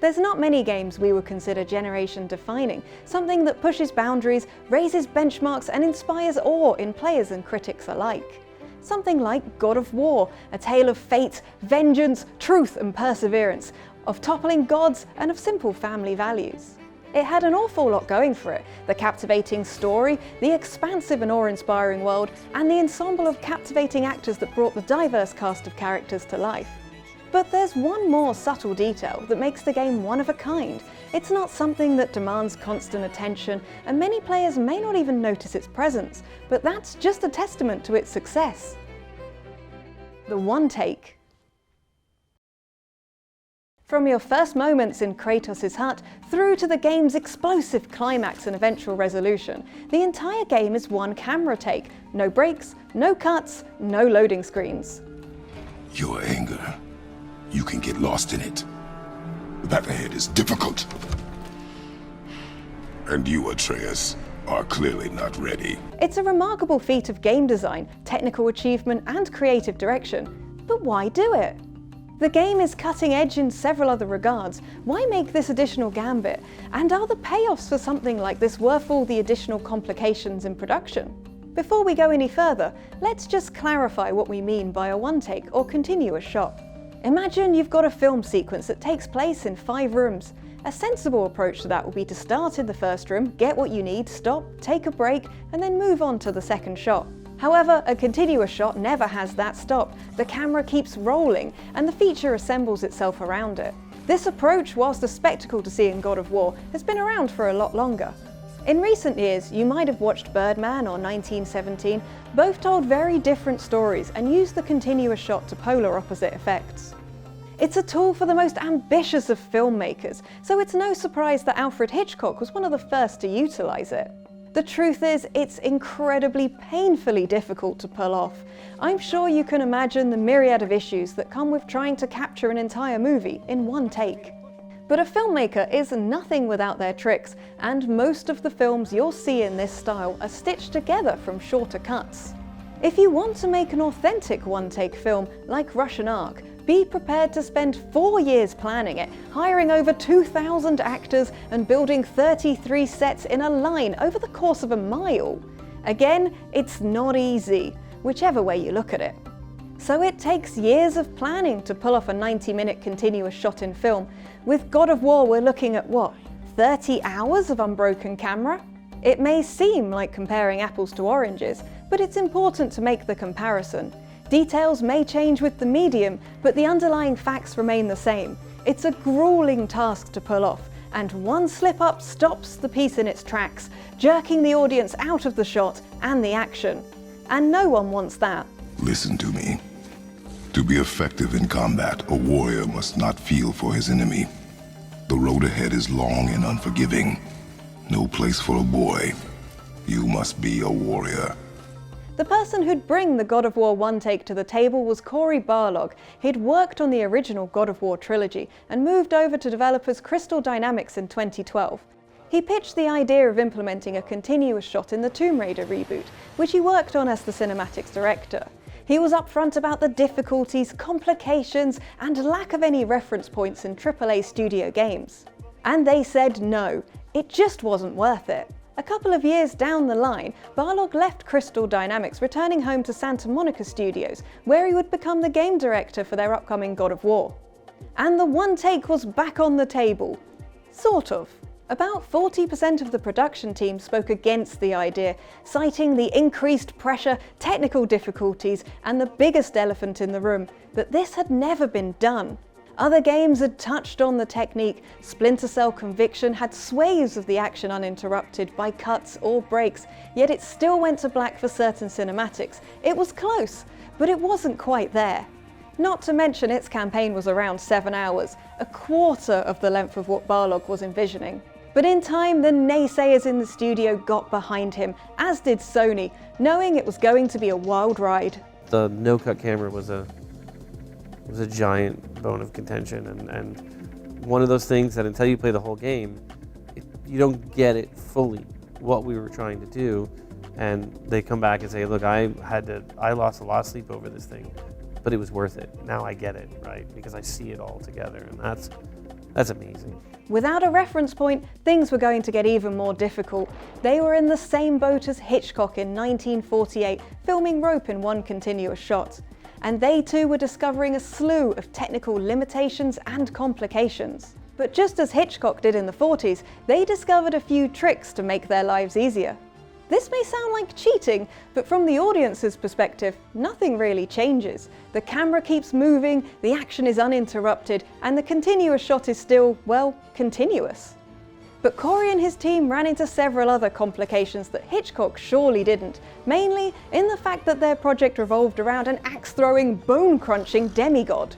There's not many games we would consider generation-defining, something that pushes boundaries, raises benchmarks and inspires awe in players and critics alike. Something like God of War, a tale of fate, vengeance, truth and perseverance, of toppling gods and of simple family values. It had an awful lot going for it: the captivating story, the expansive and awe-inspiring world, and the ensemble of captivating actors that brought the diverse cast of characters to life. But there's one more subtle detail that makes the game one of a kind. It's not something that demands constant attention, and many players may not even notice its presence, but that's just a testament to its success. The one take. From your first moments in Kratos' hut, through to the game's explosive climax and eventual resolution, the entire game is one camera take. No breaks, no cuts, no loading screens. Your anger, you can get lost in it. That ahead is difficult. And you, Atreus, are clearly not ready. It's a remarkable feat of game design, technical achievement and creative direction. But why do it? The game is cutting edge in several other regards. Why make this additional gambit? And are the payoffs for something like this worth all the additional complications in production? Before we go any further, let's just clarify what we mean by a one-take or continuous shot. Imagine you've got a film sequence that takes place in 5 rooms. A sensible approach to that will be to start in the first room, get what you need, stop, take a break, and then move on to the second shot. However, a continuous shot never has that stop. The camera keeps rolling, and the feature assembles itself around it. This approach, whilst a spectacle to see in God of War, has been around for a lot longer. In recent years, you might have watched Birdman or 1917. Both told very different stories and used the continuous shot to polar opposite effects. It's a tool for the most ambitious of filmmakers, so it's no surprise that Alfred Hitchcock was one of the first to utilize it. The truth is, it's incredibly painfully difficult to pull off. I'm sure you can imagine the myriad of issues that come with trying to capture an entire movie in one take. But a filmmaker is nothing without their tricks, and most of the films you'll see in this style are stitched together from shorter cuts. If you want to make an authentic one-take film like Russian Ark, be prepared to spend 4 years planning it, hiring over 2,000 actors and building 33 sets in a line over the course of a mile. Again, it's not easy, whichever way you look at it. So it takes years of planning to pull off a 90-minute continuous shot in film. With God of War, we're looking at what, 30 hours of unbroken camera? It may seem like comparing apples to oranges, but it's important to make the comparison. Details may change with the medium, but the underlying facts remain the same. It's a grueling task to pull off, and one slip-up stops the piece in its tracks, jerking the audience out of the shot and the action. And no one wants that. Listen to me. To be effective in combat, a warrior must not feel for his enemy. The road ahead is long and unforgiving. No place for a boy. You must be a warrior. The person who'd bring the God of War one-take to the table was Cory Barlog. He'd worked on the original God of War trilogy and moved over to developers Crystal Dynamics in 2012. He pitched the idea of implementing a continuous shot in the Tomb Raider reboot, which he worked on as the cinematics director. He was upfront about the difficulties, complications, and lack of any reference points in AAA studio games. And they said no, it just wasn't worth it. A couple of years down the line, Barlog left Crystal Dynamics, returning home to Santa Monica Studios, where he would become the game director for their upcoming God of War. And the one take was back on the table. Sort of. About 40% of the production team spoke against the idea, citing the increased pressure, technical difficulties, and the biggest elephant in the room, that this had never been done. Other games had touched on the technique. Splinter Cell Conviction had swathes of the action uninterrupted by cuts or breaks, yet it still went to black for certain cinematics. It was close, but it wasn't quite there. Not to mention its campaign was around 7 hours, a quarter of the length of what Barlog was envisioning. But in time, the naysayers in the studio got behind him, as did Sony, knowing it was going to be a wild ride. The no-cut camera was a giant bone of contention, and one of those things that until you play the whole game, you don't get it fully, what we were trying to do. And they come back and say, look, I lost a lot of sleep over this thing, but it was worth it. Now I get it, right? Because I see it all together, and That's amazing. Without a reference point, things were going to get even more difficult. They were in the same boat as Hitchcock in 1948, filming rope in one continuous shot. And they too were discovering a slew of technical limitations and complications. But just as Hitchcock did in the 40s, they discovered a few tricks to make their lives easier. This may sound like cheating, but from the audience's perspective, nothing really changes. The camera keeps moving, the action is uninterrupted, and the continuous shot is still, well, continuous. But Corey and his team ran into several other complications that Hitchcock surely didn't, mainly in the fact that their project revolved around an axe-throwing, bone-crunching demigod.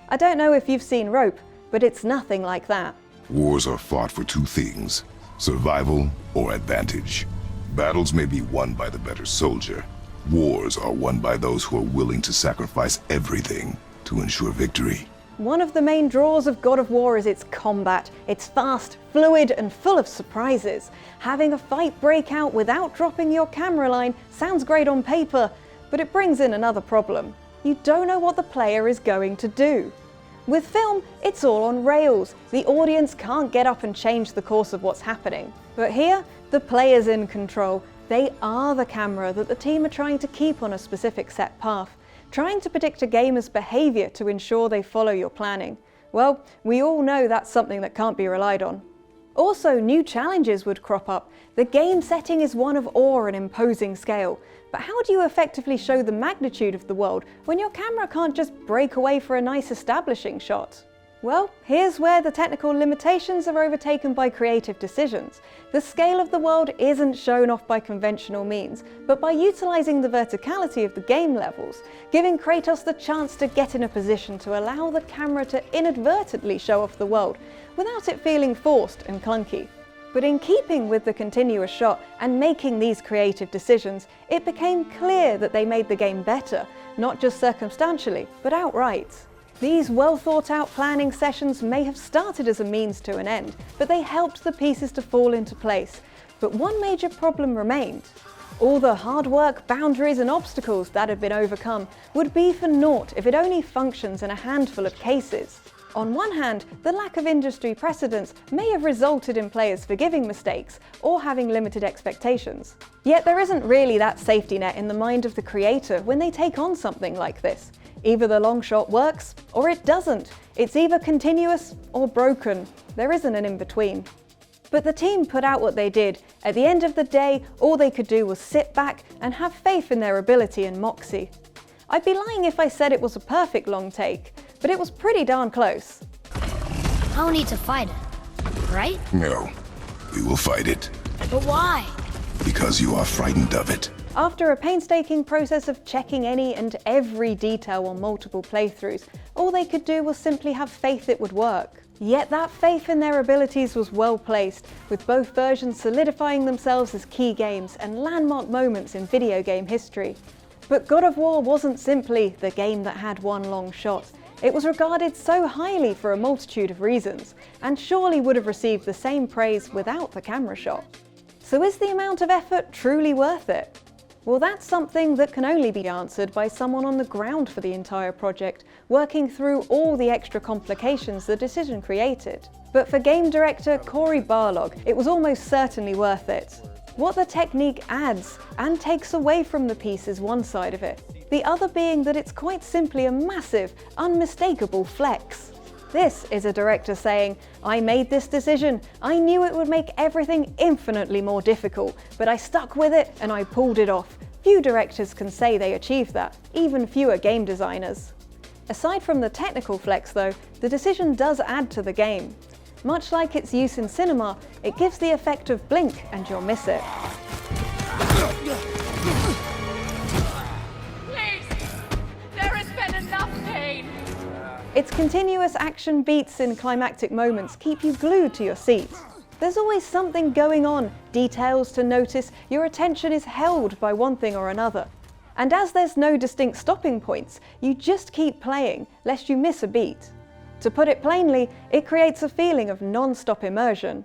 I don't know if you've seen Rope, but it's nothing like that. Wars are fought for two things: survival or advantage. Battles may be won by the better soldier. Wars are won by those who are willing to sacrifice everything to ensure victory. One of the main draws of God of War is its combat. It's fast, fluid, and full of surprises. Having a fight break out without dropping your camera line sounds great on paper, but it brings in another problem. You don't know what the player is going to do. With film, it's all on rails. The audience can't get up and change the course of what's happening. But here, the player's in control. They are the camera that the team are trying to keep on a specific set path, trying to predict a gamer's behavior to ensure they follow your planning. Well, we all know that's something that can't be relied on. Also, new challenges would crop up. The game setting is one of awe and imposing scale. But how do you effectively show the magnitude of the world when your camera can't just break away for a nice establishing shot? Well, here's where the technical limitations are overtaken by creative decisions. The scale of the world isn't shown off by conventional means, but by utilising the verticality of the game levels, giving Kratos the chance to get in a position to allow the camera to inadvertently show off the world, without it feeling forced and clunky. But in keeping with the continuous shot and making these creative decisions, it became clear that they made the game better, not just circumstantially, but outright. These well-thought-out planning sessions may have started as a means to an end, but they helped the pieces to fall into place. But one major problem remained. All the hard work, boundaries and obstacles that had been overcome would be for naught if it only functions in a handful of cases. On one hand, the lack of industry precedents may have resulted in players forgiving mistakes or having limited expectations. Yet there isn't really that safety net in the mind of the creator when they take on something like this. Either the long shot works, or it doesn't. It's either continuous or broken. There isn't an in-between. But the team put out what they did. At the end of the day, all they could do was sit back and have faith in their ability and moxie. I'd be lying if I said it was a perfect long take, but it was pretty darn close. I'll need to fight it, right? No, we will fight it. But why? Because you are frightened of it. After a painstaking process of checking any and every detail on multiple playthroughs, all they could do was simply have faith it would work. Yet that faith in their abilities was well placed, with both versions solidifying themselves as key games and landmark moments in video game history. But God of War wasn't simply the game that had one long shot. It was regarded so highly for a multitude of reasons, and surely would have received the same praise without the camera shot. So is the amount of effort truly worth it? Well, that's something that can only be answered by someone on the ground for the entire project, working through all the extra complications the decision created. But for game director Cory Barlog, it was almost certainly worth it. What the technique adds and takes away from the piece is one side of it, the other being that it's quite simply a massive, unmistakable flex. This is a director saying, "I made this decision, I knew it would make everything infinitely more difficult, but I stuck with it and I pulled it off." Few directors can say they achieved that, even fewer game designers. Aside from the technical flex though, the decision does add to the game. Much like its use in cinema, it gives the effect of blink and you'll miss it. Its continuous action beats in climactic moments keep you glued to your seat. There's always something going on, details to notice, your attention is held by one thing or another. And as there's no distinct stopping points, you just keep playing, lest you miss a beat. To put it plainly, it creates a feeling of non-stop immersion.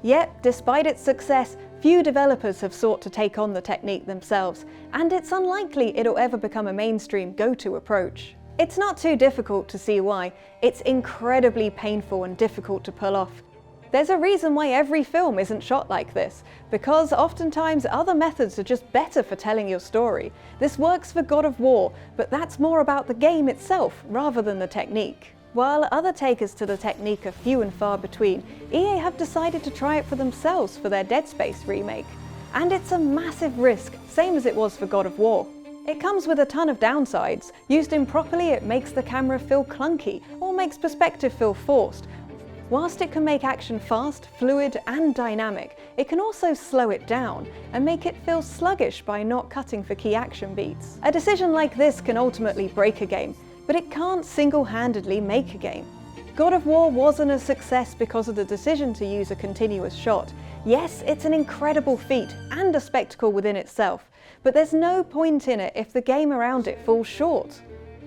Yet, despite its success, few developers have sought to take on the technique themselves, and it's unlikely it'll ever become a mainstream go-to approach. It's not too difficult to see why. It's incredibly painful and difficult to pull off. There's a reason why every film isn't shot like this, because oftentimes other methods are just better for telling your story. This works for God of War, but that's more about the game itself rather than the technique. While other takers to the technique are few and far between, EA have decided to try it for themselves for their Dead Space remake. And it's a massive risk, same as it was for God of War. It comes with a ton of downsides. Used improperly, it makes the camera feel clunky, or makes perspective feel forced. Whilst it can make action fast, fluid, and dynamic, it can also slow it down and make it feel sluggish by not cutting for key action beats. A decision like this can ultimately break a game, but it can't single-handedly make a game. God of War wasn't a success because of the decision to use a continuous shot. Yes, it's an incredible feat and a spectacle within itself, but there's no point in it if the game around it falls short.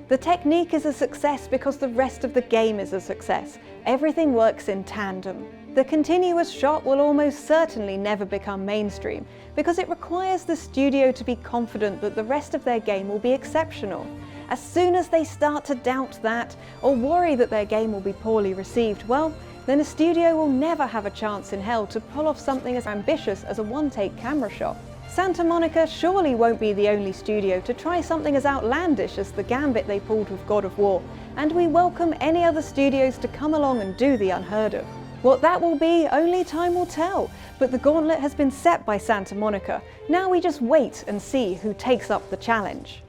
The technique is a success because the rest of the game is a success. Everything works in tandem. The continuous shot will almost certainly never become mainstream because it requires the studio to be confident that the rest of their game will be exceptional. As soon as they start to doubt that, or worry that their game will be poorly received, well, then a studio will never have a chance in hell to pull off something as ambitious as a one-take camera shot. Santa Monica surely won't be the only studio to try something as outlandish as the gambit they pulled with God of War, and we welcome any other studios to come along and do the unheard of. What that will be, only time will tell, but the gauntlet has been set by Santa Monica. Now we just wait and see who takes up the challenge.